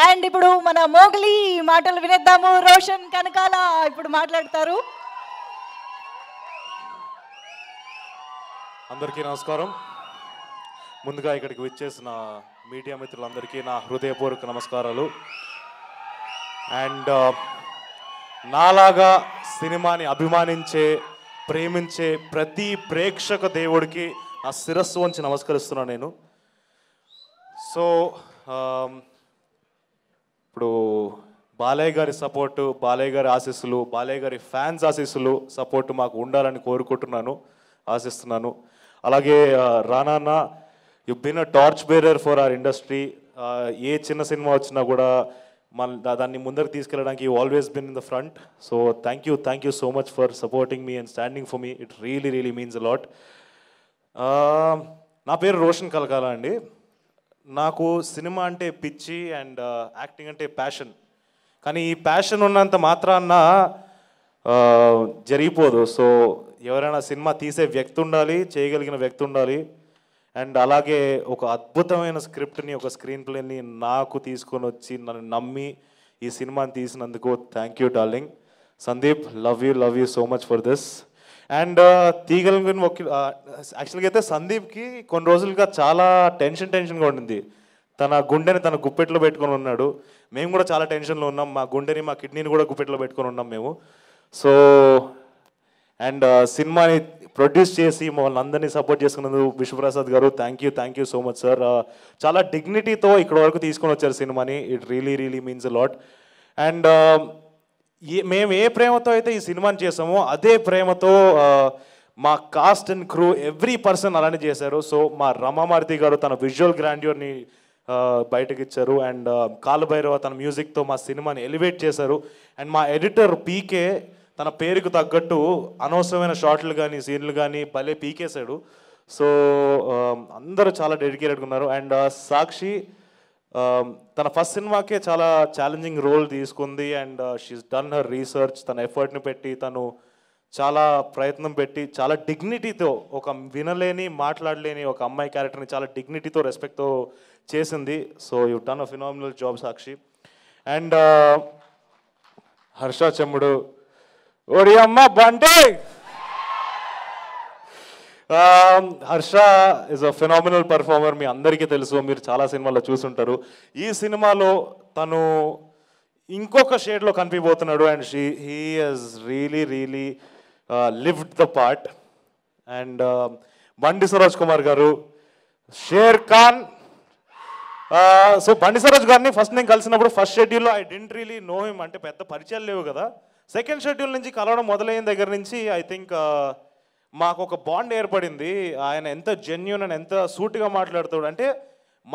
And ఇప్పుడు మన Mowgli మాటలు వినేద్దాము. రోషన్ కనకాల ఇప్పుడు మాట్లాడతారు. అందరికీ నమస్కారం. ముందుగా ఇక్కడికి విచ్చేసిన మీడియా మిత్రులందరికీ నా హృదయపూర్వక నమస్కారాలు. అండ్ నాలాగా సినిమాని అభిమానించే, ప్రేమించే ప్రతి ప్రేక్షక దేవుడికి నా శిరస్సు వంచి నమస్కరిస్తున్నాను నేను. సో ఇప్పుడు బాలయ్య గారి సపోర్టు, బాలయ్య గారి ఆశీస్సులు, బాలయ్య గారి ఫ్యాన్స్ ఆశీస్సులు సపోర్టు మాకు ఉండాలని కోరుకుంటున్నాను, ఆశిస్తున్నాను. అలాగే Rana, you been a torch bearer for our industry. ఏ చిన్న సినిమా వచ్చినా కూడా దాన్ని ముందరకు తీసుకెళ్ళడానికి you always been in the front. So thank you so much for supporting me and standing for me. It really means a lot. నా పేరు రోషన్ కలకాల అండి. నాకు సినిమా అంటే పిచ్చి అండ్ యాక్టింగ్ అంటే ప్యాషన్. కానీ ఈ ప్యాషన్ ఉన్నంత మాత్రాన జరిగిపోదు. సో ఎవరైనా సినిమా తీసే వ్యక్తి ఉండాలి, చేయగలిగిన వ్యక్తి ఉండాలి. అండ్ అలాగే ఒక అద్భుతమైన స్క్రిప్ట్ని, ఒక స్క్రీన్ ప్లేని నాకు తీసుకొని వచ్చి నన్ను నమ్మి ఈ సినిమాని తీసినందుకు thank you darling. Sandeep, love you so much for this. And తీగలిగిన యాక్చువల్గా అయితే సందీప్కి కొన్ని రోజులుగా చాలా టెన్షన్గా ఉండింది. తన గుండెని తన గుప్పెట్లో పెట్టుకొని ఉన్నాడు. మేము కూడా చాలా టెన్షన్లో ఉన్నాం. మా గుండెని, మా కిడ్నీని కూడా గుప్పెట్లో పెట్టుకొని ఉన్నాం మేము. సో అండ్ సినిమాని ప్రొడ్యూస్ చేసి మమ్మల్ని అందరినీ సపోర్ట్ చేసుకున్నందుకు విశ్వప్రసాద్ గారు thank you so much sir. చాలా డిగ్నిటీతో ఇక్కడ వరకు తీసుకొని వచ్చారు సినిమాని. It really means a lot. And మేము ఏ ప్రేమతో అయితే ఈ సినిమాని చేసామో అదే ప్రేమతో మా cost and crew every person అలానే చేశారు. సో మా రమామారుతి గారు తన విజువల్ గ్రాండ్యూర్ని బయటకు ఇచ్చారు. అండ్ కాలభైరవ తన మ్యూజిక్తో మా సినిమాని ఎలివేట్ చేశారు. అండ్ మా ఎడిటర్ పీకే తన పేరుకు తగ్గట్టు అనవసరమైన షార్ట్లు కానీ సీన్లు కానీ భలే పీకేశాడు. సో అందరూ చాలా డెడికేటెడ్గా ఉన్నారు. అండ్ సాక్షి తన ఫస్ట్ సినిమాకే చాలా ఛాలెంజింగ్ రోల్ తీసుకుంది. And she's done her research. తన ఎఫర్ట్ని పెట్టి, తను చాలా ప్రయత్నం పెట్టి, చాలా డిగ్నిటీతో, ఒక వినలేని మాట్లాడలేని ఒక అమ్మాయి క్యారెక్టర్ని చాలా డిగ్నిటీతో, రెస్పెక్ట్తో చేసింది. So you done a phenomenal job Sakshi. And Harsha Chemudu, ఓడి అమ్మ బంటే. Harsha is a phenomenal performer. మీ అందరికీ తెలుసు, మీరు చాలా సినిమాల్లో చూసుంటారు. ఈ సినిమాలో తను ఇంకొక షేడ్లో కనిపిపోతున్నాడు. And he has really lived the part. And Bandi Saroj Kumar గారు, షేర్ ఖాన్. సో బండి సరోజ్ గారిని ఫస్ట్ నేను కలిసినప్పుడు ఫస్ట్ షెడ్యూల్లో I didn't really know him. అంటే పెద్ద పరిచయాలు లేవు కదా. సెకండ్ షెడ్యూల్ నుంచి కలవడం మొదలైన దగ్గర నుంచి ఐ థింక్ మాకు ఒక బాండ్ ఏర్పడింది. ఆయన ఎంత జెన్యూన్ అండ్ ఎంత సూటిగా మాట్లాడుతాడు అంటే,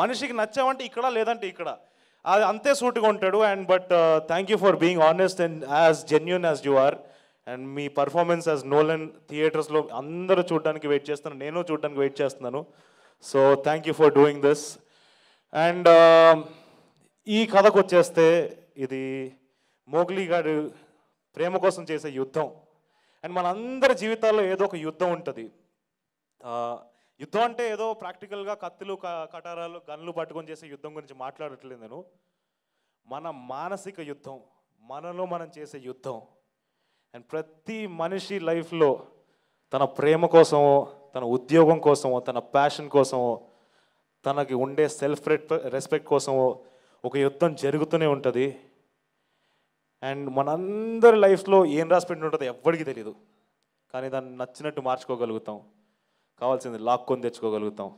మనిషికి నచ్చామంటే ఇక్కడ, లేదంటే ఇక్కడ, అది అంతే సూటిగా ఉంటాడు. And but thank you for being honest and as genuine as you are. And మీ పర్ఫార్మెన్స్ యాజ్ నోలన్ థియేటర్స్లో అందరూ చూడడానికి వెయిట్ చేస్తున్నాను, నేను చూడడానికి వెయిట్ చేస్తున్నాను. So thank you for doing this. And ఈ కథకు వచ్చేస్తే, ఇది మోగ్లీ గారు ప్రేమ కోసం చేసే యుద్ధం. అండ్ మనందరి జీవితాల్లో ఏదో ఒక యుద్ధం ఉంటుంది. యుద్ధం అంటే ఏదో ప్రాక్టికల్గా కత్తులు, కటారాలు, గన్లు పట్టుకొని చేసే యుద్ధం గురించి మాట్లాడట్లేదు నేను. మన మానసిక యుద్ధం, మనలో మనం చేసే యుద్ధం. అండ్ ప్రతి మనిషి లైఫ్లో తన ప్రేమ కోసమో, తన ఉద్యోగం కోసమో, తన ప్యాషన్ కోసమో, తనకి ఉండే సెల్ఫ్ రెస్పెక్ట్ కోసమో ఒక యుద్ధం జరుగుతూనే ఉంటుంది. అండ్ మనందరి లైఫ్లో ఏం రాసిపెట్టి ఉంటుందో ఎవ్వడికి తెలియదు. కానీ దాన్ని నచ్చినట్టు మార్చుకోగలుగుతాం, కావాల్సింది లాక్కొని తెచ్చుకోగలుగుతాం.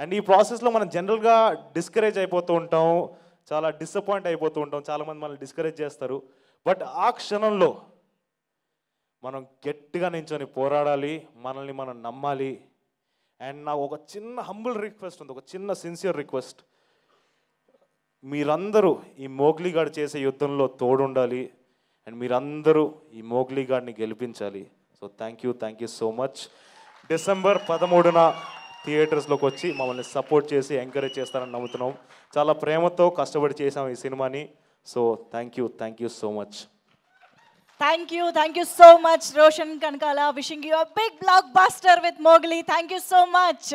అండ్ ఈ ప్రాసెస్లో మనం జనరల్గా డిస్కరేజ్ అయిపోతూ ఉంటాం, చాలా డిసప్పాయింట్ అయిపోతూ ఉంటాం. చాలామంది మనల్ని డిస్కరేజ్ చేస్తారు. బట్ ఆ క్షణంలో మనం గట్టిగా నించొని పోరాడాలి, మనల్ని మనం నమ్మాలి. అండ్ నాకు ఒక చిన్న హంబుల్ రిక్వెస్ట్ ఉంది, ఒక చిన్న సిన్సియర్ రిక్వెస్ట్. మీరందరూ ఈ మోగ్లీ గారు చేసే యుద్ధంలో తోడుండాలి. అండ్ మీరందరూ ఈ మోగ్లీ గారిని గెలిపించాలి. So thank you so much. December 13న థియేటర్స్లోకి వచ్చి మమ్మల్ని సపోర్ట్ చేసి ఎంకరేజ్ చేస్తారని నమ్ముతున్నాం. చాలా ప్రేమతో కష్టపడి చేసాం ఈ సినిమాని. So thank you so much. Thank you so much, Roshan Kankala. Wishing you a big blockbuster with Mowgli. Thank you so much.